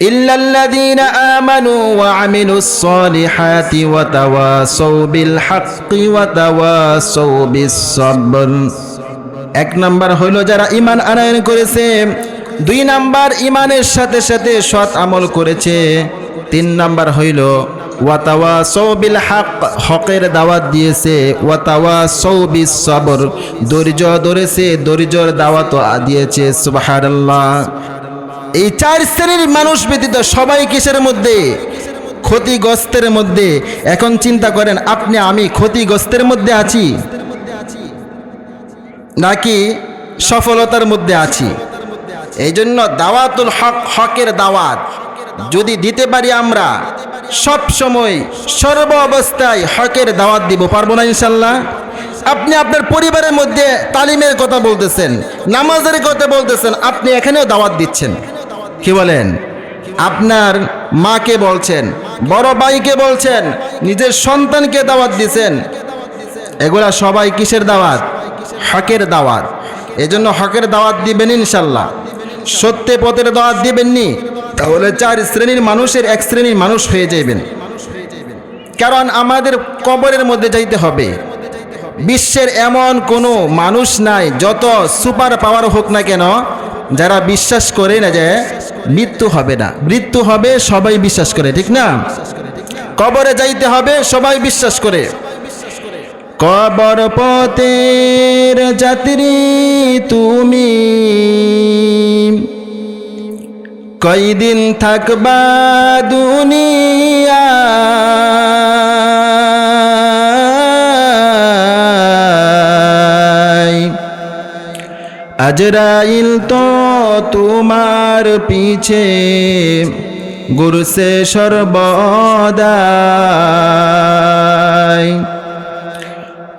ইল্লাল্লাযীনা আমানু ওয়া আমিলুস সলিহাতি ওয়া তাওয়াসাউ বিল হাক্কি ওয়া তাওয়াসাউ বিস সাবর। এক নাম্বার হলো যারা ঈমান আনয়ন করেছে, দুই নাম্বার ঈমানের সাথে সাথে সৎ আমল করেছে, তিন নাম্বার হইল ওয়া তাওয়াসাউ বিল হক, হকের দাওয়াত দিয়েছে, ওয়া তাওয়াসাউ বিস সাবর, ধৈর্য ধরেছে, ধৈর্যের দাওয়াতও দিয়েছে। সুবহানাল্লাহ। এই চার শ্রেণীর মানুষ ব্যতীত সবাই কিসের মধ্যে? ক্ষতিগ্রস্তের মধ্যে। এখন চিন্তা করেন, আপনি আমি ক্ষতিগ্রস্তের মধ্যে আছি নাকি সফলতার মধ্যে আছি? এই জন্য দাওয়াতুল হক, হকের দাওয়াত যদি দিতে পারি আমরা সব সময় সর্ব অবস্থায় হকের দাওয়াত দিব, পারবো না ইনশাল্লাহ? আপনি আপনার পরিবারের মধ্যে তালিমের কথা বলতেছেন, নামাজের কথা বলতেছেন, আপনি এখানেও দাওয়াত দিচ্ছেন। কি বলেন? আপনার মাকে বলছেন, বড় ভাইকে বলছেন, নিজের সন্তানকে দাওয়াত দিচ্ছেন। এগুলা সবাই কিসের দাওয়াত? হকের দাওয়াত। এজন্য হকের দাওয়াত দিবেন ইনশাল্লাহ। সত্য পথের দাওয়াত দিবেননি, তাহলে চার শ্রেণীর মানুষের এক শ্রেণীর মানুষ হয়ে যাবেন। কারণ আমাদের কবরের মধ্যে যাইতে হবে। বিশ্বের এমন কোনো মানুষ নাই, যত সুপার পাওয়ার হোক না কেন, যারা বিশ্বাস করে না যে মৃত্যু হবে না। মৃত্যু হবে সবাই বিশ্বাস করে, ঠিক না? কবরে যাইতে হবে সবাই বিশ্বাস করে। কবর পথের যাত্রী তুমি, কয়দিন থাকবা দুনিয়া, আজরাইল তো তোমার পিছে ঘুরছে সর্বদাই।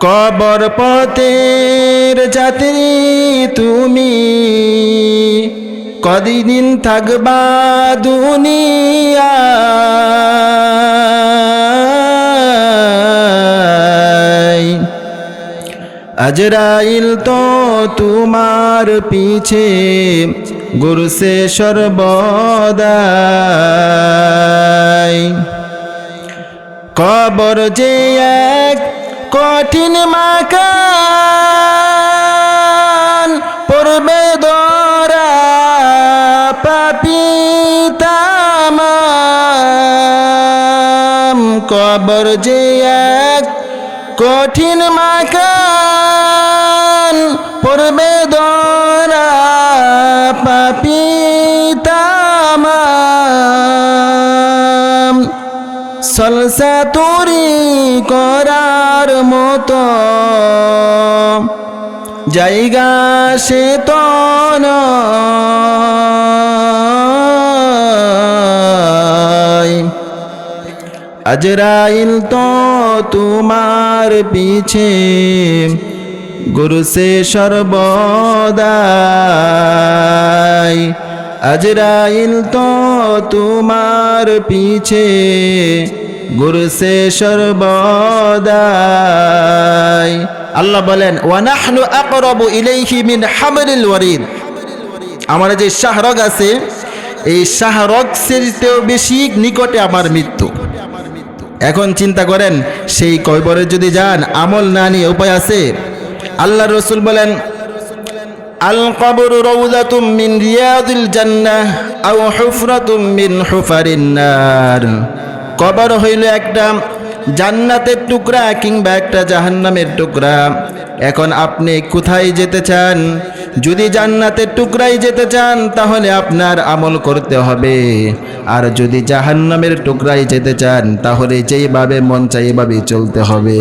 কবর পথের যাত্রী তুমি, কদিন থাকবা দুনিয়া, আজরাইল তো তোমার পিছে ঘুরছে সর্বদাই। কবর যে এক কঠিন মাকান, পড়বে দরা পাপী তামাম। কবর যে এক কঠিন মাকান, পড়বে দরা পাপী তামাম। সলসা তুরি করার মতো জায়গা সে তো নয়। আজরাইল তো তোমার পিছে ঘুরছে সর্বদাই। আজরাইল তো তোমার পিছে ঘুরছে সর্বদাই। আল্লাহ বলেন, ওয়া নাহনু আকরাবু ইলাইহি মিন হাবলিল ওয়ারিদ। আমার যে শাহরগ আছে, এই শাহরগ চেয়েও বেশি নিকটে আমার মৃত্যু। এখন চিন্তা করেন, সেই কবরে যদি যান, আমল না নিয়ে উপায় আছে? আল্লাহর রাসূল বলেন, আল কবরু রাউযাতুম মিন রিয়াদিল জান্নাহ আও হুফরাতুম মিন হুফারিন নার। কবর হইল একটা জান্নাতের টুকরা কিংবা একটা জাহান্নামের টুকরা। এখন আপনি কোথায় যেতে চান? যদি জান্নাতের টুকরায় যেতে চান, তাহলে আপনার আমল করতে হবে। আর যদি জাহান্নামের টুকরায় যেতে চান, তাহলে যেইভাবে মন চাই এইভাবেই চলতে হবে।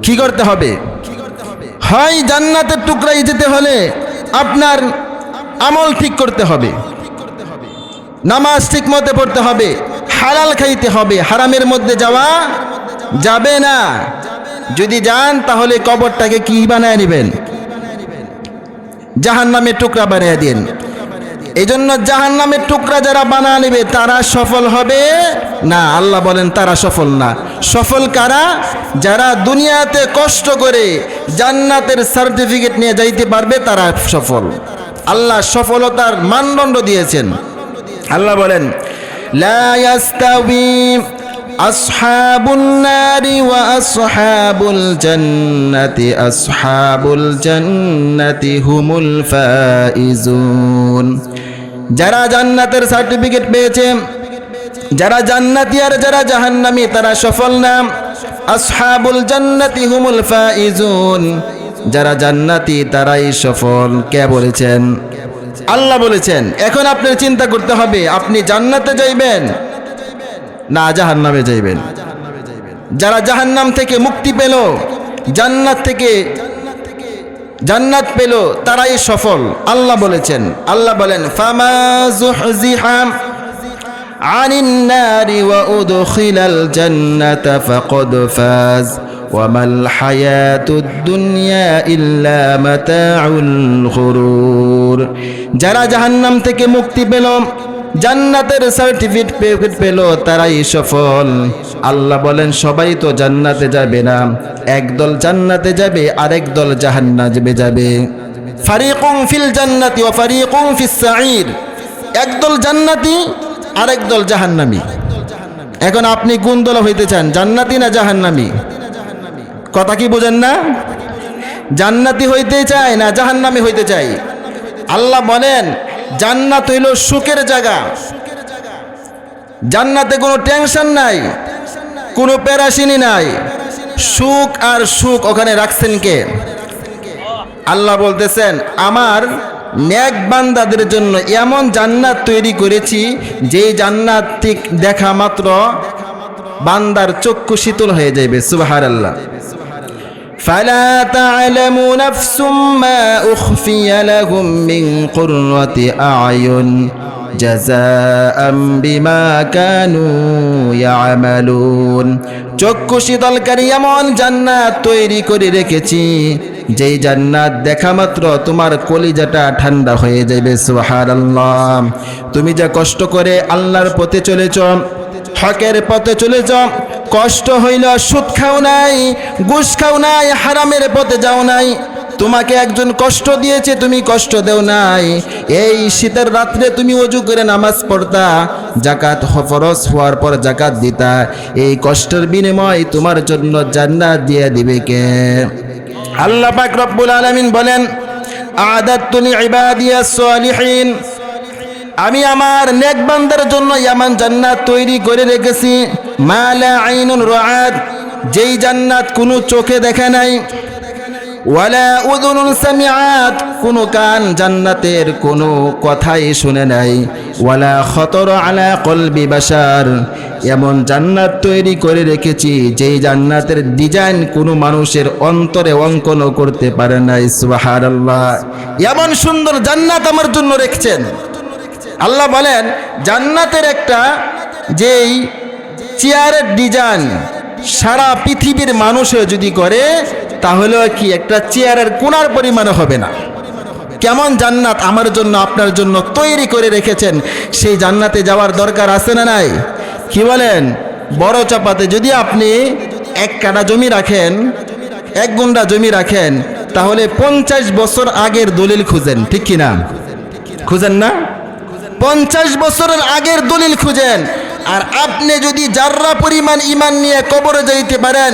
কি করতে হবে? হয় জান্নাতের টুকরায় যেতে হলে আপনার আমল ঠিক করতে হবে, নামাজ ঠিক মতো পড়তে হবে, হালাল খাইতে হবে, হারামের মধ্যে যাওয়া যাবে না। যদি যান, তাহলে কবরটাকে কি বানায় নেবেন? জাহান্নামের টুকরা বানিয়ে দেন। এই জন্য জাহান্নামের টুকরা যারা বানা নেবে তারা সফল হবে না। আল্লাহ বলেন তারা সফল না। সফল কারা? যারা দুনিয়াতে কষ্ট করে জান্নাতের সার্টিফিকেট নিয়ে যাইতে পারবে, তারা সফল। আল্লাহ সফলতার মানদণ্ড দিয়েছেন। আল্লাহ বলেন লা ইয়াস্তাবি আসহাবুন নারি ওয়া আসহাবুল জান্নাতি হুমুল ফাইজুন। যারা জান্নাতের সার্টিফিকেট পেয়েছে, যারা জান্নাতি আর যারা জাহান্নামী তারা সফল না। আসহাবুল জান্নাতি হুমুল ফাইজুন, যারা জান্নাতি তারাই সফল। কে বলেছেন? আল্লাহ বলেছেন। এখন আপনার চিন্তা করতে হবে, আপনি জান্নাতে যাইবেন না জাহান্নামে যাইবেন? যারা জাহান্নাম থেকে মুক্তি পেল, জান্নাত পেল, তারাই সফল। আল্লাহ বলেছেন, আল্লাহ বলেন ফামা যুহজিহা আনিন নারি ওয়া উদখিলাল জান্নাতা ফাকাদ ফাজ ওয়া মাল হায়াতুদ দুনিয়া ইল্লা মাতাউল গুরুর। যারা জাহান্নাম থেকে মুক্তি পেল, জান্নাতের সার্টিফিকেট পেল, তারাই সফল। আল্লাহ বলেন সবাই তো জান্নাতে যাবে না, একদল জান্নাতে যাবে আরেক দল জাহান্নামে যাবে। ফারিকুম ফিল জান্নাতি ওয়া ফারিকুম ফিস সাঈর, একদল জান্নাতি আরেক দল জাহান্নামী। এখন আপনি কোন দল হইতে চান, জান্নাতি না জাহান্নামী? কথা কি বুঝেন না? জান্নাতি হইতে চাই না জাহান্নামী হইতে চাই? আল্লাহ বলেন জান্নাত হইল সুখের জায়গা, জান্নাতে কোনো টেনশন নাই, কোনো পেরেশানি নাই, সুখ আর সুখ ওখানে রাখছেন কে? আল্লাহ বলতেছেন আমার নেক বান্দাদের জন্য এমন জান্নাত তৈরি করেছি যে জান্নাত ঠিক দেখা মাত্র বান্দার চক্ষু শীতল হয়ে যাবে। সুবহানাল্লাহ। ফালা তা'লামু নাফসুম মা উখফিয়া লাহুম মিন কুররাতি আ'য়ুন জাযাআম বিমা কানু ইয়ামালুন। চক্ষু শীতলকারী এমন জান্নাত তৈরি করে রেখেছি যেই জান্নাত দেখা মাত্র তোমার কলিজাটা ঠান্ডা হয়ে যাবে। সুবহানাল্লাহ। তুমি যা কষ্ট করে আল্লাহর পথে চলেছ, হকের পথে চলেছ, কষ্ট হইল, সুদ খাও নাই, ঘুষ খাও নাই, হারামের পথে যাও নাই, তোমাকে একজন কষ্ট দিয়েছে তুমি কষ্ট দেও নাই, এই শীতের রাত্রে তুমি ওযু করে নামাজ পড়তা, যাকাত ফরজ হওয়ার পর যাকাত দিতা, এই কষ্টের বিনিময় তোমার জন্য জান্নাত দিয়ে দিবে কে? আল্লাহ পাক রব্বুল আলামিন বলেন আ'দাতু লিইবাদিয়াস সালিহিন, আমি আমার নেক বান্দার জন্য এমন জান্নাত তৈরি করে রেখেছি মা লা আইনুন রাআত, যেই জান্নাত কোনো চোখে দেখে নাই, ওয়ালা উযুনুন সামিআত, কোনো কান জান্নাতের কোনো কথাই শুনে নাই, ওয়ালা খতর আলা কলবি বাশার, এমন জান্নাত তৈরি করে রেখেছি যেই জান্নাতের ডিজাইন কোনো মানুষের অন্তরে অঙ্কন করতে পারে নাই। সুবহানাল্লাহ। এমন সুন্দর জান্নাত আমার জন্য রেখেছেন। আল্লাহ বলেন জান্নাতের একটা যেই চেয়ারের ডিজাইন সারা পৃথিবীর মানুষে যদি করে তাহলে কি একটা চেয়ারের কোণার পরিমাণ হবে না। কেমন জান্নাত আমার জন্য আপনার জন্য তৈরি করে রেখেছেন, সেই জান্নাতে যাওয়ার দরকার আছে না নাই? কি বলেন? বড় চাপাতে যদি আপনি 1 কাঠা জমি রাখেন, 1 গুণ্ঠা জমি রাখেন, তাহলে 50 বছর আগের দলিল খুঁজেন, ঠিক কিনা? খুঁজেন না? 50 বছরের আগের দলিল খুঁজেন। আর আপনি যদি জাররা পরিমাণ ঈমান নিয়ে কবরে যাইতে পারেন,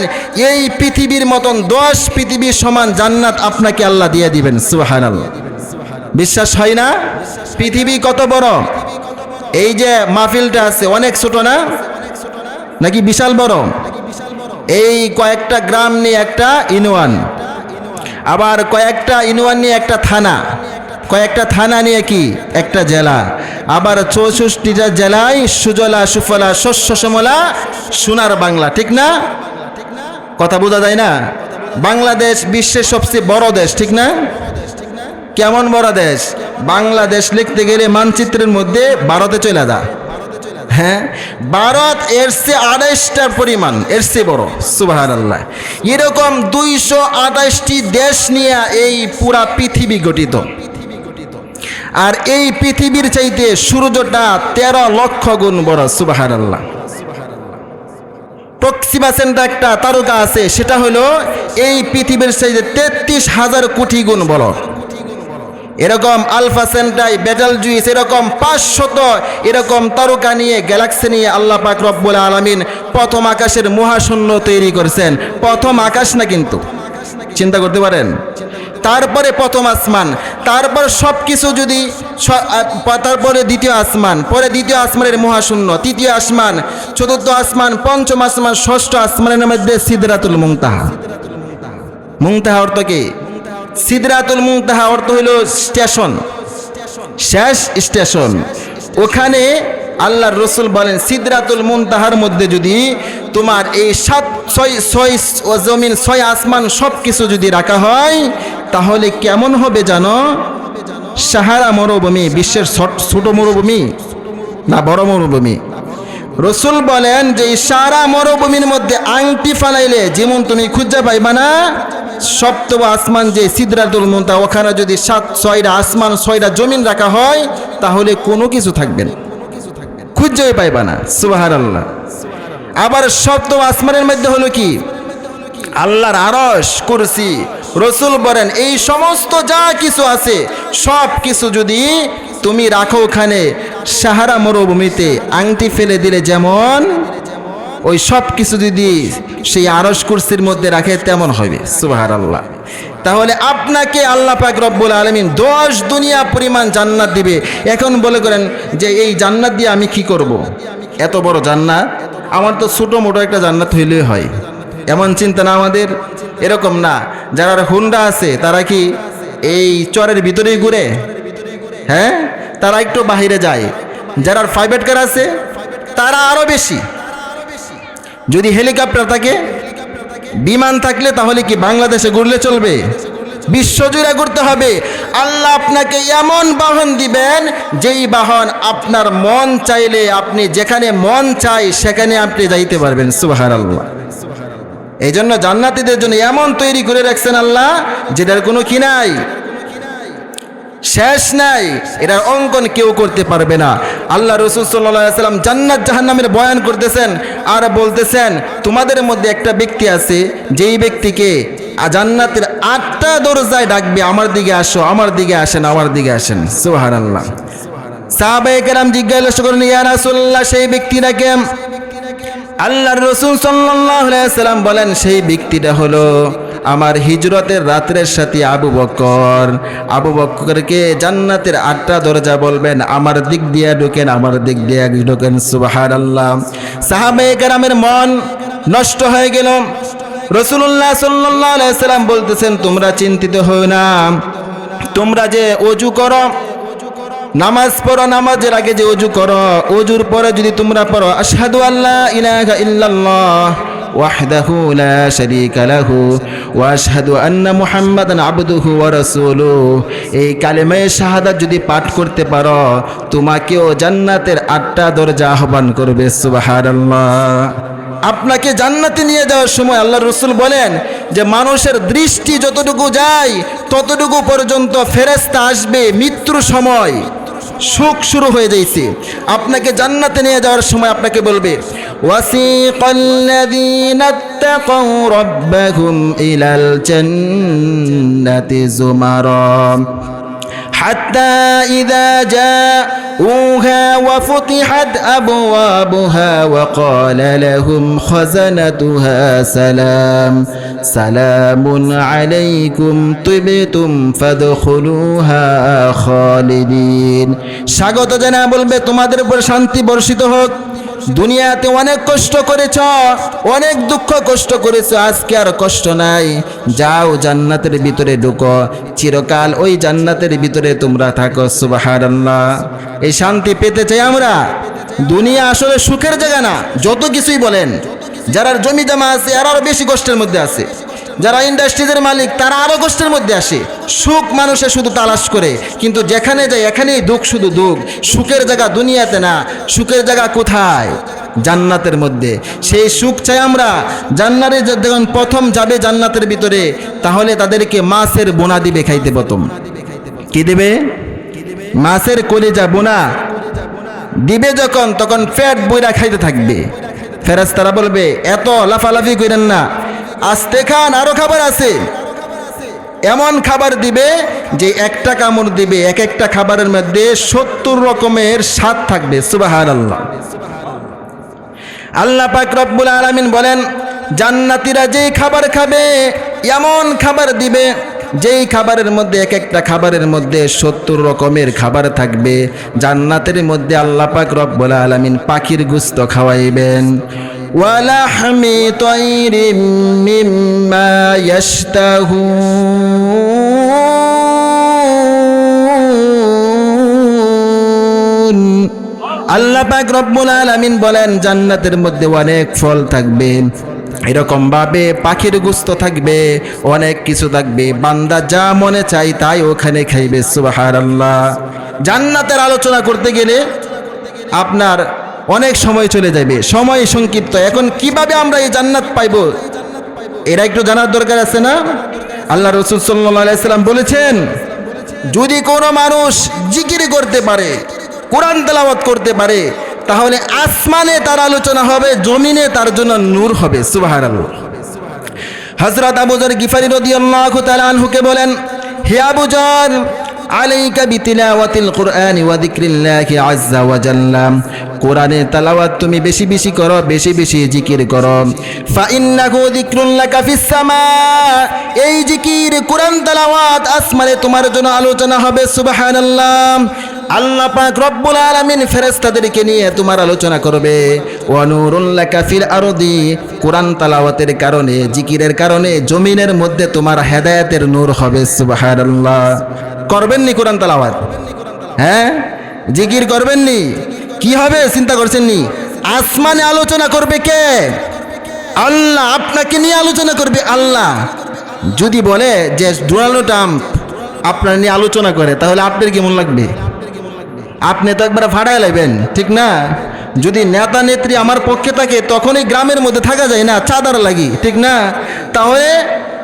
এই পৃথিবীর মতন 10 পৃথিবীর সমান জান্নাত আপনাকে আল্লাহ দিয়ে দিবেন। সুবহানাল্লাহ। বিশ্বাস হয় না? পৃথিবী কত বড়! এই যে মাহফিলটা আছে অনেক ছোট না নাকি বিশাল বড়? এই কয়েকটা গ্রাম নিয়ে একটা ইউনিয়ন, আবার কয়েকটা ইউনিয়ন নিয়ে একটা থানা, কয়েকটা থানা নিয়ে কি একটা জেলা, আবার 64টা জেলায় সুজলা সুফলা শস্য শ্যামলা সোনার বাংলা, ঠিক না? কথা বোঝা যায় না? বাংলাদেশ বিশ্বের সবচেয়ে বড় দেশ, ঠিক না? কেমন বড় দেশ? বাংলাদেশ লিখতে গেলে মানচিত্রের মধ্যে ভারতে চলে যা। হ্যাঁ, ভারত এর চেয়ে 28টার পরিমাণ, এর চেয়ে বড়। সুবহানাল্লাহ। এরকম 228টি দেশ নিয়ে এই পুরা পৃথিবী গঠিত। আর এই পৃথিবীর চাইতে সূর্যটা 13 লক্ষ গুণ বড়। সুবহানাল্লাহ। প্রক্সিমা সেন্টার একটা তারকা আছে, সেটা হলো এই পৃথিবীর চাইতে 33,000 কোটি গুণ বড়। এরকম আলফা সেন্টাই, বেটাল জুইস, এরকম 500 এরকম তারকা নিয়ে, গ্যালাক্সি নিয়ে আল্লাহ পাক রব্বুল আলামিন প্রথম আকাশের মহাশূন্য তৈরি করেছেন। প্রথম আকাশ না কিন্তু, চিন্তা করতে পারেন। তারপরে প্রথম আসমান, তারপর সব কিছু যদি তারপরে দ্বিতীয় আসমান, পরে দ্বিতীয় আসমানের মহাশূন্য, তৃতীয় আসমান, চতুর্থ আসমান, পঞ্চম আসমান, ষষ্ঠ আসমানের মধ্যে সিদরাতুল মুনতাহা। মুনতাহা অর্থ কি? সিদরাতুল মুনতাহা অর্থ হইল স্টেশন, শেষ স্টেশন। ওখানে আল্লাহর রসুল বলেন সিদরাতুল মুনতাহার মধ্যে যদি তোমার এই 6 জমিন 6 আসমান সব কিছু যদি রাখা হয়, তাহলে কেমন হবে জানো? সাহারা মরুভূমি, বিশ্বের ছোট মরুভূমি না বড় মরুভূমি? রসুল বলেন যে এই সারা মরুভূমির মধ্যে আংটি ফালাইলে যেমন তুমি খুঁজে পাইবা না, সপ্তম আসমান যে সিদরাতুল মুনতাহা, ওখানে যদি 6টা আসমান 6টা জমিন রাখা হয়, তাহলে কোনো কিছু থাকবে না, খুঁজে পাইবা না। সুবহানাল্লাহ। আবার সপ্তম আসমানের মধ্যে হলো কি? আল্লাহর আরশ, কুরসি। রসুল বলেন এই সমস্ত যা কিছু আছে সব কিছু যদি তুমি রাখো ওখানে সাহারা মরুভূমিতে, আংটি ফেলে দিলে যেমন ওই সব কিছু যদি সেই আরশ কুরসির মধ্যে রাখে তেমন হবে। সুবহানাল্লাহ। তাহলে আপনাকে আল্লাহ পাক রব্বুল আলামিন 10 দুনিয়া পরিমাণ জান্নাত দিবে। এখন বলে করেন যে এই জান্নাত দিয়ে আমি কি করব? এত বড় জান্নাত, আমার তো ছোটো মোটো একটা জান্নাত হইলেই হয়, এমন চিন্তা না আমাদের। এরকম না। যারা হুন্ডা আছে তারা কি এই চরের ভিতরেই ঘুরে? হ্যাঁ, তারা একটু বাহিরে যায়। যারা প্রাইভেট কার আছে তারা আরও বেশি। যদি হেলিকপ্টার থাকে, বিমান থাকলে, তাহলে কি বাংলাদেশে ঘুরলে চলবে? বিশ্বজুড়ে ঘুরতে হবে। আল্লাহ আপনাকে এমন বাহন দিবেন যেই বাহন আপনার মন চাইলে আপনি যেখানে মন চাই সেখানে আপনি যাইতে পারবেন। সুবহানাল্লাহ। এই জন্য জান্নাতীদের জন্য এমন তৈরি করে রাখছেন আল্লাহ, যেটার কোনো কি নাই, শেষ নাই। এটার অঙ্কন কেউ করতে পারবে না। আল্লাহ রাসূল সাল্লাল্লাহু আলাইহি ওয়াসাল্লাম জান্নাত জাহান্নামের বয়ান করতেছেন আর বলতেছেন তোমাদের মধ্যে একটা ব্যক্তি আছে যেই ব্যক্তিকে জান্নাতের 8টা দরজায় ডাকবে, আমার দিকে আসো, আমার দিকে আসেন, আমার দিকে আসেন। সুবহানাল্লাহ। সাহাবায়ে কেরাম জিজ্ঞাসা করেন ইয়া রাসূলুল্লাহ সেই ব্যক্তিটা কে? আল্লাহর রাসূল সাল্লাল্লাহু আলাইহি ওয়াসাল্লাম বলেন সেই ব্যক্তিটা হলো আমার হিজরতের রাতের সাথী আবু বকর। আবু বকরকে জান্নাতের 8টা দরজা বলবেন আমার দিক দিয়ে ঢোকেন, আমার দিক দিয়ে ঢোকেন। সুবহানাল্লাহ। সাহাবায়ে কেরামের মন নষ্ট হয়ে গেল। রাসূলুল্লাহ সাল্লাল্লাহু আলাইহি ওয়াসাল্লাম বলতেছেন তোমরা চিন্তিত হও না, তোমরা যে ওযু করো, নামাজ পড়ো, নামাজের আগে যে ওযু করো, ওযুর পরে যদি তোমরা পড়ো আশহাদু আল্লা ইলাহা ইল্লাল্লাহ ওয়াহদাহু লা শারীকা লাহু ওয়া আশহাদু আন্না মুহাম্মাদান আবদুহু ওয়া রাসূলুহু, এই কালেমায়ে শাহাদাত যদি পাঠ করতে পারো তোমাকেও জান্নাতের 8টা দরজা আহ্বান করবে। সুবহানাল্লাহ। আপনাকে জান্নাতে নিয়ে যাওয়ার সময় আল্লাহর রাসূল বলেন যে মানুষের দৃষ্টি যতটুকু যায় ততটুকু পর্যন্ত ফেরেশতা আসবে, মৃত্যুর সময় সুখ শুরু হয়ে যাইছে। আপনাকে জান্নাতে নিয়ে যাওয়ার সময় আপনাকে বলবে ওয়াসিকাল্লাযীনা তাকাউ রাব্বাহুম ইলাল জান্নাতি যুমারা হাত্তা ইযা জাউহা ওয়া ফুতিহাত আবওয়াবুহা ওয়া ক্বালা লাহুম খাযানাতুহা সালামুন আলাইকুম তিবতুম ফাদখুলুহা খালিদিন। স্বাগত জানা বলবে তোমাদের উপর শান্তি বর্ষিত হোক। দুনিয়াতে অনেক কষ্ট করেছ, অনেক দুঃখ কষ্ট করেছ, আজকে আর কষ্ট নাই। যাও জান্নাতের ভিতরে ঢুকো, চিরকাল ওই জান্নাতের ভিতরে তোমরা থাকো। সুবহানাল্লাহ। এই শান্তি পেতে চাই আমরা। দুনিয়া আসলে সুখের জায়গা না, যত কিছুই বলেন। যারা জমি জমা আছে এরা আরো বেশি কষ্টের মধ্যে আছে, যারা ইন্ডাস্ট্রিজের মালিক তারা আরো কষ্টের মধ্যে আসে। সুখ মানুষে শুধু তালাশ করে, কিন্তু যেখানে যায় এখানেই দুঃখ, শুধু দুঃখ। সুখের জায়গা দুনিয়াতে না, সুখের জায়গা কোথায়? জান্নাতের মধ্যে। সেই সুখ চাই আমরা। জান্নাতে যখন প্রথম যাবে জান্নাতের ভিতরে, তাহলে তাদেরকে মাছের বোনা দিবে খাইতে। প্রথম কি দেবে? মাছের কলিজা বোনা দিবে যখন, তখন পেট বইরা খাইতে থাকবে। ফেরেশতারা বলবে এত লাফালাফি করেন না, আস্তে খান, আরো খাবার আছে। এমন খাবার দিবে যে একটা কামড় দিবে, এক একটা খাবারের মধ্যে 70 রকমের স্বাদ থাকবে। সুবহানাল্লাহ। আল্লাহ পাক রব্বুল আলামিন বলেন, জান্নাতীরা যেই খাবার খাবে এমন খাবার দিবে যেই খাবারের মধ্যে এক একটা খাবারের মধ্যে 70 রকমের খাবার থাকবে। জান্নাতের মধ্যে আল্লাহ পাক রব্বুল আলামিন পাখির গোশত খাওয়াইবেন। ওয়ালাহমি তাইরিম মিম্মা ইয়াশতাহুন। আল্লাহ পাক রব্বুল আলামিন বলেন, জান্নাতের মধ্যে অনেক ফল থাকবে, এরকম ভাবে পাখির গোশত থাকবে, অনেক কিছু থাকবে। বান্দা যা মনে চাই তাই ওখানে খাইবে। সুবহানাল্লাহ। জান্নাতের আলোচনা করতে গেলে আপনার অনেক সময় চলে যাবে, সময় সংক্ষিপ্ত। এখন কিভাবে আমরা এই জান্নাত পাইব এরা একটু জানার দরকার আছে না? আল্লাহ রাসূল সাল্লাল্লাহু আলাইহি সাল্লাম বলেছেন, যদি কোনো মানুষ জিকির করতে পারে, কোরআন তেলাওয়াত করতে পারে, তাহলে আসমানে তার আলোচনা হবে, জমিনে তার জন্য নূর হবে। সুবহানাল্লাহ। হযরত আবু যর গিফারি রাদিয়াল্লাহু তাআলা আনহুকে বলেন, হে আবু যর, আলাইকা বিতিলাওয়াতিল কুরআনি ওয়া যিকরিল্লাহি আযজা ওয়া জাল্লা। কোরআনের তেলাওয়াত তুমি বেশি বেশি করো, বেশি বেশি জিকির করো। ফা ইন্নাহু যিকরুন লাকা ফিস সামা। এই জিকির কোরআন তেলাওয়াত আসমানে তোমার জন্য আলোচনা হবে। সুবহানাল্লাহ। আল্লাহ পাক রব্বুল আলামিন ফেরেশতাদেরকে নিয়ে তোমার আলোচনা করবে। ওয়া নূরুন লাকা ফিল আরদি। কোরআন তেলাওয়াতের কারণে, জিকিরের কারণে জমিনের মধ্যে তোমার হেদায়েতের নূর হবে। সুবহানাল্লাহ। করবেন নি কোরআন তেলাওয়াত? হ্যাঁ, জিকির করবেন নি? কি হবে চিন্তা করছেন নি? আসমানে আলোচনা করবে কে? আল্লাহ। আপনাকে নিয়ে আলোচনা করবে আল্লাহ। যদি বলে যে ডোনাল্ড ট্রাম্প আপনার নিয়ে আলোচনা করে, তাহলে আপনার কেমন লাগবে? আপনি তো একবার ফাড়ায় লাইবেন, ঠিক না? যদি নেতা নেত্রী আমার পক্ষে থাকে, তখনই গ্রামের মধ্যে থাকা যায় না, চাঁদার লাগি, ঠিক না? তাহলে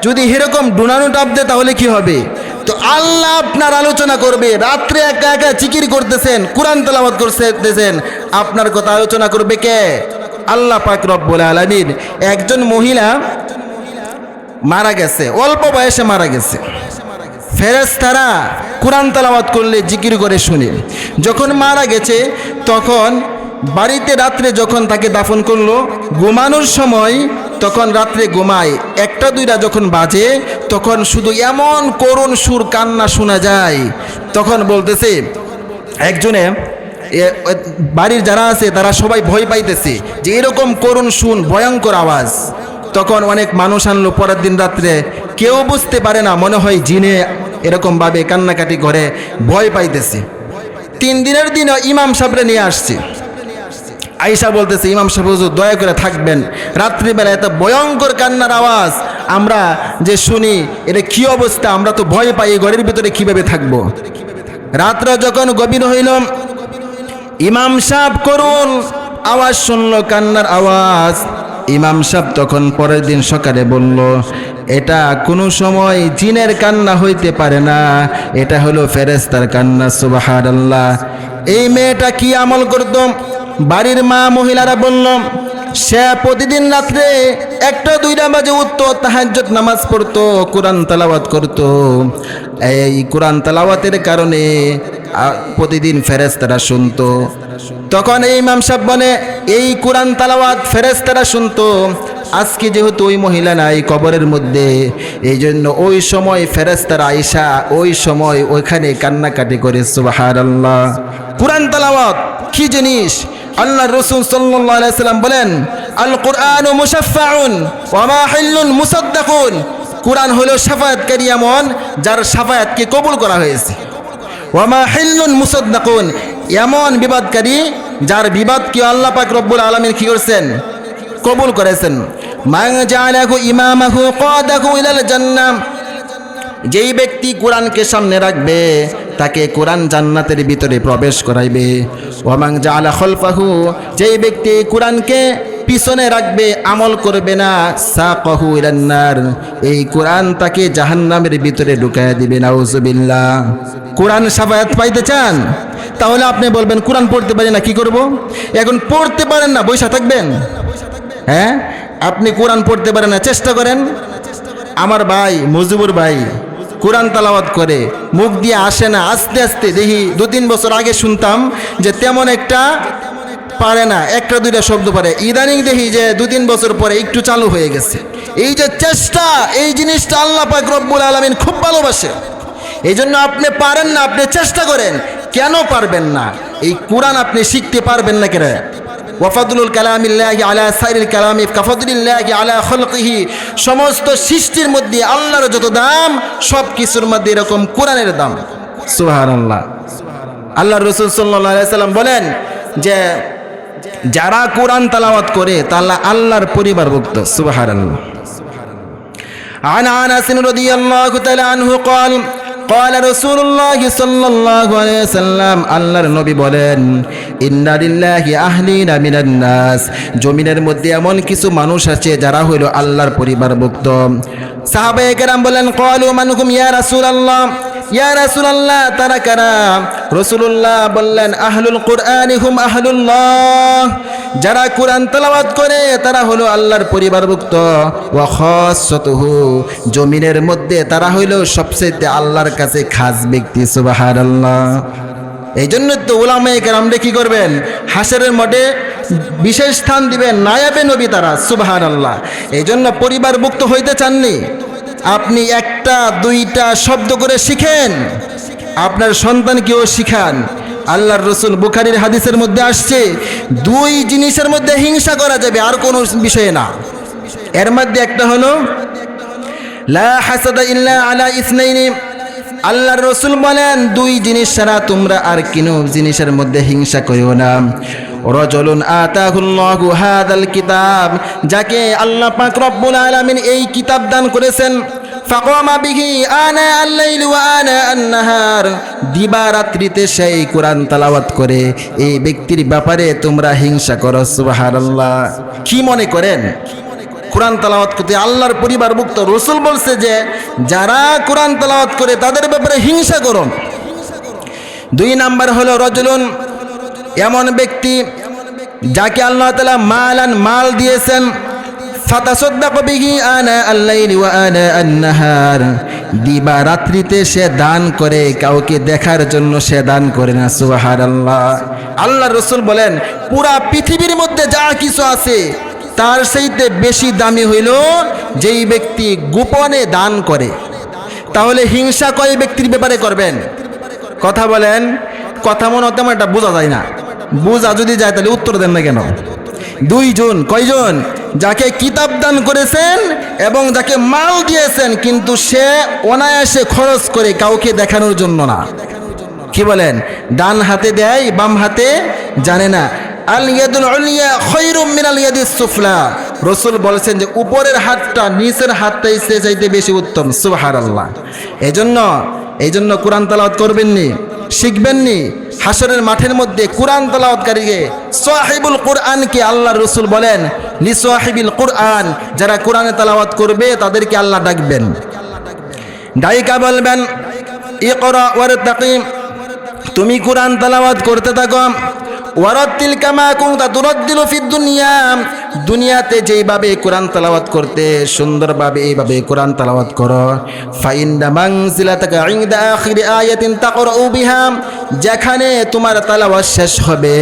যদি এরকম ডোনাল্ড ট্রাম্প দেয়, তাহলে কি হবে? তো আল্লাহ আপনার আলোচনা করবে। রাত্রে একা একা জিকির করতেছেন, কোরআন তেলাওয়াত করতেছেন, আপনার কথা আলোচনা করবে কে? আল্লাহ পাক রব্বুল আলামিন। একজন মহিলা মারা গেছে, অল্প বয়সে মারা গেছে। ফেরেশতারা কোরআন তেলাওয়াত করলে জিকির করে শুনে। যখন মারা গেছে, তখন বাড়িতে রাত্রে যখন তাকে দাফন করলো, ঘুমানোর সময়, তখন রাত্রে ঘুমায় 1টা 2টা যখন বাজে, তখন শুধু এমন করুণ সুর, কান্না শোনা যায়। তখন বলতেছে একজনে, বাড়ির যারা আছে তারা সবাই ভয় পাইতেছে যে এরকম করুণ শুন, ভয়ঙ্কর আওয়াজ। তখন অনেক মানুষ আনলো পরের দিন রাত্রে, কেউ বুঝতে পারে না, মনে হয় জিনে এরকমভাবে কান্নাকাটি করে ভয় পাইতেছে। 3 দিনের দিন ইমাম সাহেবরে নিয়ে আসছে। আয়েশা বলতেছে, ইমাম সাহেব হুজুর দয়া করে থাকবেন, রাত্রিবেলা এত ভয়ঙ্কর কান্নার আওয়াজ আমরা যে শুনি, এটা কি অবস্থা? আমরা তো ভয় পাই, ঘরের ভিতরে কিভাবে থাকবো? রাত্র যখন গভীর হইল, ইমাম সাহেব করুন আওয়াজ শুনলো, কান্নার আওয়াজ। ইমাম সাহেব তখন পরের দিন সকালে বলল, এটা কোনো সময় জিনের কান্না হইতে পারে না, এটা হলো ফেরেশতার কান্না। সুবহানাল্লাহ। এই মেয়েটা কি আমল করত? বাড়ির মা মহিলারা বলল, সে প্রতিদিন রাত্রে 1টা 2টা বাজে উঠতো, তাহাজ্জুদ নামাজ পড়তো, কোরআন তেলাওয়াত করতো। এই কোরআন তেলাওয়াতের কারণে প্রতিদিন ফেরেশতারা শুনতো। তখন এই ইমাম সাহেব বলে, এই কোরআন তেলাওয়াত ফেরেশতারা শুনতো, আজকে যেহেতু ওই মহিলা নাই কবরের মধ্যে, এই জন্য ওই সময় ফেরেশতারা আয়েশা ওই সময় ওইখানে কান্নাকাটি করে। সুবহানাল্লাহ। কোরআন তেলাওয়াত কি জিনিস? আল্লাহ রাসূল সাল্লাল্লাহু আলাইহি সাল্লাম বলেন, আল কুরআনু মুশাফফাউন ওয়া মাহিল্লুন মুসাদ্দাকুন। কোরআন হলো শাফায়াতকারী, এমন যার শাফায়াতকে কবুল করা হয়েছে। ওয়া মাহিল্লুন মুসাদ্দাকুন, এমন বিবাদকারী যার বিবাদকে আল্লাহ পাক রব্বুল আলামিন কি করেছেন? কবুল করেছেন। মান জাআলাহু ইমামাহু কাদাহু ইলাল জান্নাহ। যেই ব্যক্তি কোরআনকে সামনে রাখবে, তাকে কোরআন জান্নাতের ভিতরে প্রবেশ করাইবে। ওয়া মান জাআলা খালফাহু, যেই ব্যক্তি কোরআনকে পিছনে রাখবে, আমল করবে না, সাকাহু ইলান নার, এই কোরআন তাকে জাহান্নামের ভিতরে ঢুকাইয়া দিবে। নাউজুবিল্লাহ। কোরআন শাফায়াত পাইতে চান? তাহলে আপনি বলবেন কোরআন পড়তে পারি না, কি করব? এখন পড়তে পারেন না, বৈশা থাকবেন? হ্যাঁ, আপনি কোরআন পড়তে পারেন না, চেষ্টা করেন। আমার ভাই মুজিবুর ভাই কোরআন তালাওয়াত করে, মুখ দিয়ে আসে না, আস্তে আস্তে দেখি 2-3 বছর আগে শুনতাম যে তেমন একটা পারে না, একটা দুইটা শব্দ পারে, ইদানিং দেখি যে 2-3 বছর পরে একটু চালু হয়ে গেছে। এই যে চেষ্টা, এই জিনিসটা আল্লাহ পাক রব্বুল আলামিন খুব ভালোবাসে। এই জন্য আপনি পারেন না, আপনি চেষ্টা করেন। কেন পারবেন না? এই কোরআন আপনি শিখতে পারবেন না কেন? ওয়াফাদুল কালামিল্লাহি আলা সাইরিল কালামি কাফাদুলিল্লাহি আলা খলকিহি, সমস্ত সৃষ্টির মধ্যে আল্লাহর যত দাম সব কিছুর মধ্যে এরকম কোরআনের দাম। সুবহানাল্লাহ। আল্লাহর রাসূল সাল্লাল্লাহু আলাইহি সাল্লাম বলেন যে যারা কোরআন তেলাওয়াত করে তারা আল্লাহর পরিবারভুক্ত। সুবহানাল্লাহ। عن أنس رضي الله تعالى عنه قال قال رسول الله صلى الله عليه وسلم আল্লাহর নবী বলেন ইন্না লিল্লাহি আহলিনা মিনান নাস, জমিনের মধ্যে এমন কিছু মানুষ আছে যারা হলো আল্লাহর পরিবারভুক্ত। সাহাবায়ে কেরাম বলেন ক্বালু মান হুম ইয়া রাসূলুল্লাহ, ইয়া রাসূলুল্লাহ তারা কারা? রাসূলুল্লাহ বললেন আহলুল কুরআনি হুম আহলুল্লাহ, যারা কোরআন তেলাওয়াত করে তারা হলো আল্লাহর পরিবারভুক্ত। ওয়া খাসসাতুহু, জমিনের মধ্যে তারা হইল সবচেয়ে আল্লাহর কাছে খাস ব্যক্তি। সুবহানাল্লাহ। এই জন্য তো উলামায়ে কেরামরা কি করবেন? হাসরের মাঠে বিশেষ স্থান দিবেন, নায়াবে নবী তারা। সুবহানাল্লাহ। এই জন্য পরিবারভুক্ত হইতে চাননি, আপনি 1-2টা শব্দ করে শিখেন, আপনার সন্তানকেও শিখান। আল্লাহর রাসূল বুখারীর হাদিসের মধ্যে আসছে 2 জিনিসের মধ্যে হিংসা করা যাবে, আর কোনো বিষয়ে না। এর মধ্যে একটা হলো লা হাসাদা ইল্লা আলা ইসনাইনি, আল্লাহর রাসূল বলেন 2 জিনিস ছাড়া তোমরা আর কোনো জিনিসের মধ্যে হিংসা করিও না। রাজুলুন আতাহুল্লাহু হাদাল কিতাব, যাকে আল্লাহ পাক রব্বুল আলামিন এই কিতাব দান করেছেন, ফাকামা বিহি আনা আল-লাইল ওয়া আনা আন-নাহার, দিবারাত্রিতে সেই কোরআন তেলাওয়াত করে, এই ব্যক্তির ব্যাপারে তোমরা হিংসা করো। সুবহানাল্লাহ। কি মনে করেন কোরআন তেলাওয়াত করতে আল্লাহর পরিবারভুক্ত? রাসূল বলছে যে যারা কোরআন তেলাওয়াত করে তাদের ব্যাপারে হিংসা করো। 2 নাম্বার হলো রাজুলুন, এমন ব্যক্তি যাকে আল্লাহ তাআলা মাল দিয়েছেন, ফাতাসাদদাক বিহি আনা আল-লাইল ওয়া আনা আন-নাহার, দিবারাত্রিতে সে দান করে, কাউকে দেখার জন্য সে দান করে না। সুবহানাল্লাহ। আল্লাহর রাসূল বলেন পুরা পৃথিবীর মধ্যে যা কিছু আছে তার চাইতে বেশি দামি হইল যেই ব্যক্তি গোপনে দান করে। তাহলে হিংসা কয় ব্যক্তির ব্যাপারে করবেন? কথা বলেন, কথা মনে তেমন একটা বোঝা যায় না। বোঝা যদি যায় তাহলে উত্তর দেন না কেন? 2 জন। কয়জন? যাকে কিতাব দান করেছেন এবং যাকে মাল দিয়েছেন, কিন্তু সে অনায়াসে খরচ করে, কাউকে দেখানোর জন্য না। কি বলেন? ডান হাতে দেয়, বাম হাতে জানে না। আল ইয়াদুল উলিয়া খায়রুম মিনাল ইয়াদিস সুফলা, রাসূল বলেছেন যে উপরের হাতটা নিচের হাতটাই সে চাইতে বেশি উত্তম। সুবহানাল্লাহ। এইজন্য কোরআন তেলাওয়াত করবেননি, শিখবেননি। হাসরের মাঠের মধ্যে কোরআন তেলাওয়াতকারীকে, সাহিবুল কোরআনকে আল্লাহর রাসূল বলেন লি সাহিবিল কোরআন, যারা কোরআনে তেলাওয়াত করবে তাদেরকে আল্লাহ ডাকবেন। ডাইকা বলবেন ইকরা ওয়ারতাকি, তুমি কোরআন তেলাওয়াত করতে থাকো। ওয়ারাতিল কামা কুনতা তুরাদ্দিলু ফিদ দুনিয়া, দুনিয়াতে যেইভাবে কোরআন তেলাওয়াত করতে সুন্দরভাবে এইভাবে কোরআন তেলাওয়াত করো। ফাইন্না মানজিলাতাকা ইনদা আখিরি আয়াতিন তাকরাউ বিহা, যেখানে তোমার তেলাওয়াত শেষ হবে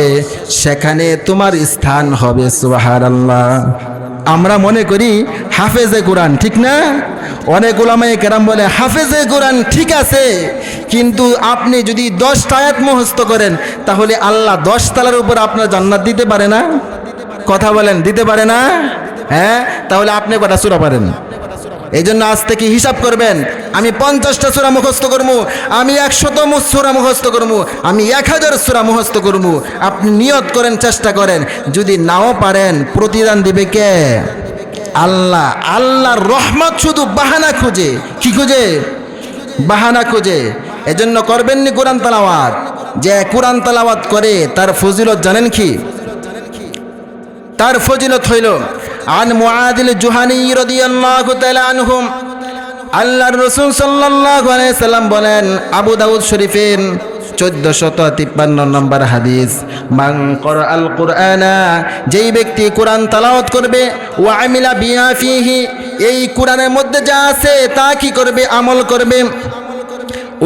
সেখানে তোমার স্থান হবে। সুবহানাল্লাহ। আমরা মনে করি হাফেজে কোরআন, ঠিক না? অনেক উলামায়ে কেরাম বলে হাফেজে কোরআন ঠিক আছে, কিন্তু আপনি যদি 10টা আয়াত মুখস্থ করেন তাহলে আল্লাহ 10 তলার উপর আপনার জান্নাত দিতে পারে না? কথা বলেন, দিতে পারে না? হ্যাঁ, তাহলে আপনি কটা সূরা পারেন? এই জন্য আজ থেকে হিসাব করবেন, আমি 50টা সূরা মুখস্থ করবো, আমি 100 সূরা মুখস্থ করবো, আমি 1000 সূরা মুখস্থ করবো। আপনি নিয়ত করেন, চেষ্টা করেন। যদি নাও পারেন প্রতিদান দিবে কে? আল্লাহ। আল্লাহর রহমত শুধু বাহানা খুঁজে। কি খুঁজে? বাহানা খুঁজে। এজন্য করবেননি কোরআন তেলাওয়াত। যে কোরআন তেলাওয়াত করে তার ফজিলত জানেন কি? তার ফজিলত হইল আন মুআদিল জুহানি রাদিয়াল্লাহু তাআলা আনহুম, আল্লাহর রাসূল সাল্লাল্লাহু আলাইহি সাল্লাম বলেন, আবু দাউদ শরীফের 1453 নম্বর হাদিস, মান ক্বরাআল কুরআনা, যেই ব্যক্তি কোরআন তেলাওয়াত করবে, ওয়া আমিলা বিহা ফিহি, এই কোরআনের মধ্যে যা আছে তা কি করবে? আমল করবে।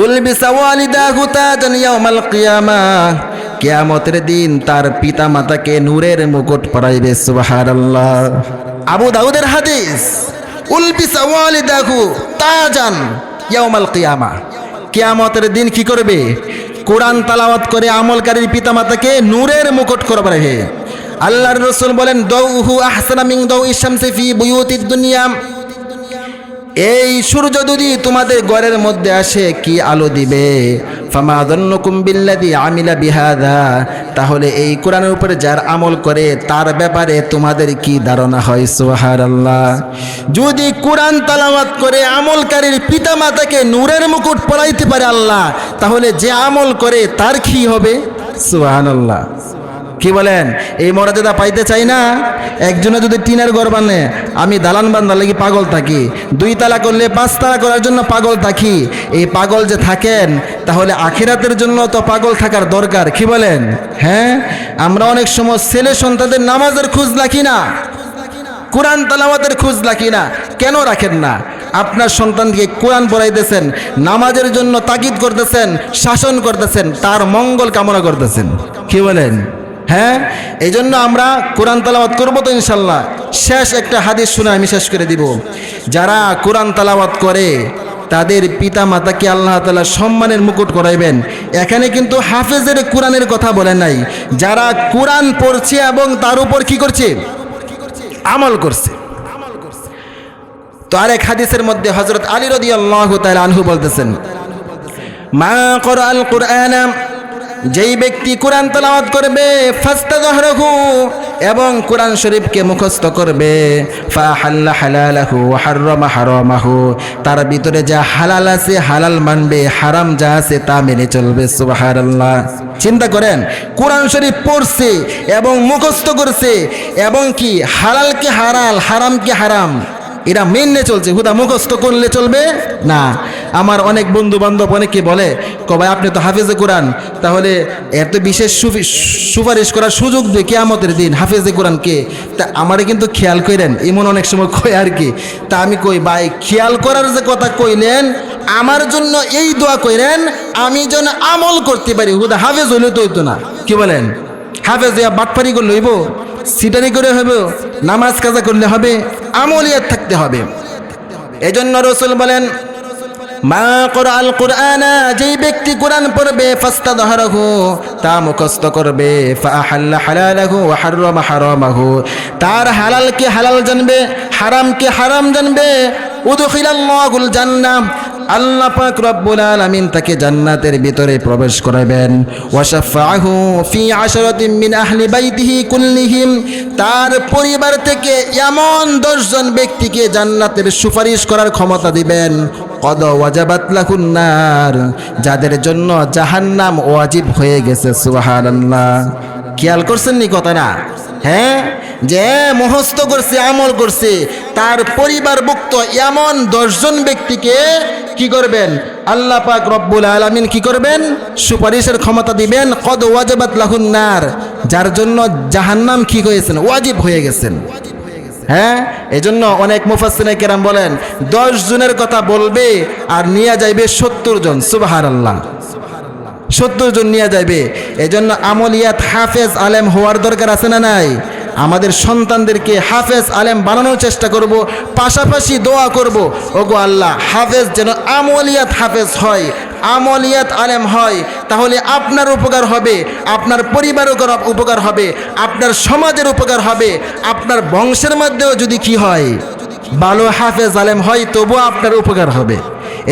উলবিসা ওয়ালিদাহু তাজান ইয়াউমাল কিয়ামাহ, কিয়ামতের দিন তার পিতা মাতাকে নূরের মুকুট পরাইবে। সুবহানাল্লাহ। আবু দাউদের হাদিস, উলবিসা ওয়ালিদাহু তাজান ইয়াউমাল কিয়ামাহ, কিয়ামতের দিন কি করবে? কোরআন তালাওয়াত করে আমলকারীর পিতা মাতাকে নূরের মুকুট করবে। আল্লাহর রাসূল বলেন, দাউহু আহসানা মিন দাউই শামসি ফি বুয়ুতিদ দুনিয়া, এই সূর্য যদি তোমাদের ঘরের মধ্যে আসে কি আলো দিবে। ফামা যান্নুকুম বিল্লাযী আমিলা বিহাযা, তাহলে এই কোরআনের উপরে যার আমল করে তার ব্যাপারে তোমাদের কি ধারণা হয়? সুবহানাল্লাহ। যদি কোরআন তেলাওয়াত করে আমলকারীর পিতামাতাকে নূরের মুকুট পরাইতে পারে আল্লাহ, তাহলে যে আমল করে তার কি হবে? সুবহানাল্লাহ। কি বলেন? এই মর্যাদা পাইতে চাই না? একজনে যদি টিনের ঘর বানে, আমি দালান বান্ধার লাগি পাগল থাকি, 2 তালা করলে 5 তালা করার জন্য পাগল থাকি, এই পাগল যে থাকেন, তাহলে আখিরাতের জন্য তো পাগল থাকার দরকার। কি বলেন? হ্যাঁ, আমরা অনেক সময় ছেলে সন্তানদের নামাজের খোঁজ রাখি না, কোরআন তেলাওয়াতের খোঁজ রাখি না। কেন রাখেন না? আপনার সন্তানকে কোরআন পড়াইতেছেন, নামাজের জন্য তাকিদ করতেছেন, শাসন করতেছেন, তার মঙ্গল কামনা করতেছেন। কি বলেন? হ্যাঁ, এই জন্য আমরা কোরআন তেলাওয়াত করবো তো ইনশাল্লাহ। শেষ একটা হাদিস শুনে আমি শেষ করে দিব। যারা কোরআন তেলাওয়াত করে তাদের পিতা মাতাকে আল্লাহ তাআলা সম্মানের মুকুট করাইবেন। এখানে কিন্তু হাফেজের কোরআনের কথা বলেন নাই, যারা কোরআন পড়ছে এবং তার উপর কি করছে? আমল করছে। তো আরেক হাদিসের মধ্যে হযরত আলী রাদিয়াল্লাহু তাআলা আনহু বলতেছেন, মা ক্বরাআল কুরআনা, যেই ব্যক্তি কোরআন তেলাওয়াত করবে, ফাস্তাযহরাহু, এবং কোরআন শরীফকে মুখস্থ করবে, ফাহাল্লা হালালাহু ওয়া হাররামা হারামাহু, তার ভিতরে যা হালাল আছে হালাল মানবে, হারাম যা আছে তা মেনে চলবে। সুবহানাল্লাহ। চিন্তা করেন, কোরআন শরীফ পড়ছে এবং মুখস্থ করছে, এবং কি হালালকে হালাল, হারামকে হারাম, এরা মেনে চলছে। হুদা মুখস্থ করলে চলবে না। আমার অনেক বন্ধু বান্ধব অনেকে বলে, ভাই আপনি তো হাফেজে কোরআন, তাহলে এত বিশেষ সুপারিশ করার সুযোগ দিয়ে কিয়ামতের দিন হাফেজে কোরআনকে। তা আমারে কিন্তু খেয়াল করেন, এমন অনেক সময় কই আর কি। তা আমি কই, ভাই খেয়াল করার যে কথা কইলেন, আমার জন্য এই দোয়া কইলেন আমি যেন আমল করতে পারি। হুদা হাফেজ হইলে তো হইতো না। কি বলেন? হাফেজ বাটপারি করলে হইব, সিটারি করে হবে, নামাজ কাজা করলে হবে, আমলিয়াত থাকতে হবে। এজন্য রাসূল বলেন, মা ক্বরাআল কুরআনা, যেই ব্যক্তি কোরআন পড়বে, ফাস্তাযহরাহু, তা মুখস্থ করবে, ফাআহাল্লা হালালাহু ওয়া হাররামা হারামাহু, তার হালালকে হালাল জানবে, হারামকে হারাম জানবে, উদখিলাল্লাহুল জান্নাহ, আল্লাহ পাক রব্বুল আলামিন তাকে জান্নাতের ভিতরে প্রবেশ করাবেন। ওয়াশাফাআহু ফি আশরাতিন মিন আহলি বাইতিহি কুল্লিহিম, তার পরিবার থেকে এমন 10 জন ব্যক্তিকে জান্নাতের সুপারিশ করার ক্ষমতা দিবেন। কদ ওয়াজাবাত লাহুন নার, যাদের জন্য জাহান্নাম ওয়াজিব হয়ে গেছে। সুবহানাল্লাহ। খেয়াল করছেন নি কথাটা? হ্যাঁ, যে মুখস্থ করছে, আমল করছে, তার পরিবারভুক্ত এমন 10 জন ব্যক্তিকে কি করবেন? আল্লাহ পাক রব্বুল আলামিন কি করবেন? সুপারিশের ক্ষমতা দিবেন। কদ ওয়াজাবাত লাহুন নার, যার জন্য জাহান্নাম কি হয়েছেন? ওয়াজিব হয়ে গেছেন। হ্যাঁ, এজন্য অনেক মুফাসসিরিনে কেরাম বলেন 10 জনের কথা বলবে আর নিয়ে যাইবে 70 জন। সুবহানাল্লাহ। 70 জন নিয়ে যাইবে। এজন্য আমলিয়াত হাফেজ আলেম হওয়ার দরকার আছে না নাই? আমাদের সন্তানদেরকে হাফেজ আলেম বানানোর চেষ্টা করব, পাশাপাশি দোয়া করব, ওগো আল্লাহ হাফেজ যেন আমলিয়াত হাফেজ হয়, আমলিয়াত আলেম হয়। তাহলে আপনার উপকার হবে, আপনার পরিবারের উপকার হবে, আপনার সমাজের উপকার হবে, আপনার বংশের মধ্যেও যদি কি হয়, ভালো হাফেজ আলেম হয়, তবুও আপনার উপকার হবে।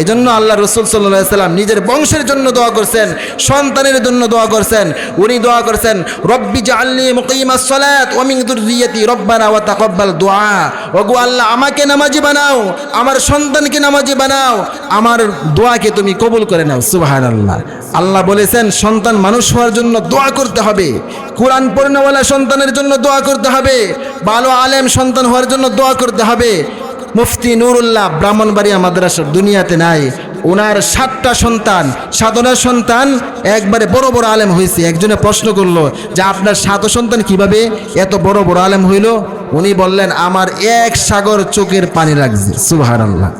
এজন্য আল্লাহ রাসূল সাল্লাল্লাহু আলাইহি সাল্লাম নিজের বংশের জন্য দোয়া করছেন, সন্তানের জন্য দোয়া করছেন। উনি দোয়া করছেন, রব্বি জাআলনি মুকিমাস সালাত ওয়া মিন যুররিয়্যাতি রব্বানা ওয়া তাকাব্বাল দুআ। ওগো আল্লাহ আমাকে নামাজি বানাও, আমার সন্তানকে নামাজি বানাও, আমার দোয়াকে তুমি কবুল করে নাও। সুবহানাল্লাহ। আল্লাহ বলেছেন সন্তান মানুষ হওয়ার জন্য দোয়া করতে হবে, কোরআন পড়নেওয়ালা সন্তানের জন্য দোয়া করতে হবে, ভালো আলেম সন্তান হওয়ার জন্য দোয়া করতে হবে। মুফতি নুরুল্লাহ ব্রাহ্মণবাড়িয়া মাদ্রাসার দুনিয়াতে নাই, ওনার 7টা সন্তান, 7টা সন্তান একবারে বড় বড় আলেম হয়েছে। একজনে প্রশ্ন করলো যে আপনার 7 সন্তান কিভাবে এত বড় বড় আলেম হইল? উনি বললেন আমার 1 সাগর চোখের পানি লাগছে। সুবহানাল্লাহ।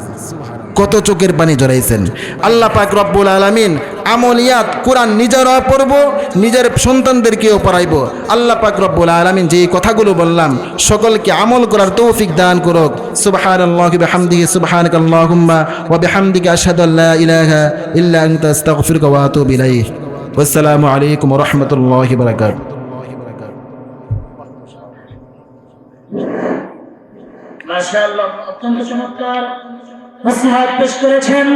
কত চোখের পানি জড়াইছেন। আল্লাহ পাক রব্বুল আলামিন আমলিয়াত কোরআন নিজেরা পড়ব, নিজের সন্তানদেরকেও পড়াইব। আল্লাহ পাক রব্বুল আলামিন যেই কথাগুলো বললাম সকলকে আমল করার তৌফিক দান করুক। সুবহানাল্লাহি বিহামদিহি সুবহানাকাল্লাহুম্মা ওয়া বিহামদিকা আশহাদু আল্লা ইলাহা ইল্লা আনতা আস্তাগফিরুকা ওয়া আতুবু ইলাইক। ওয়াসসালামু আলাইকুম ওয়া রাহমাতুল্লাহি ওয়া বারাকাতুহু। মাশাআল্লাহ, অত্যন্ত চমৎকার নসিহত পেশ করেছেন।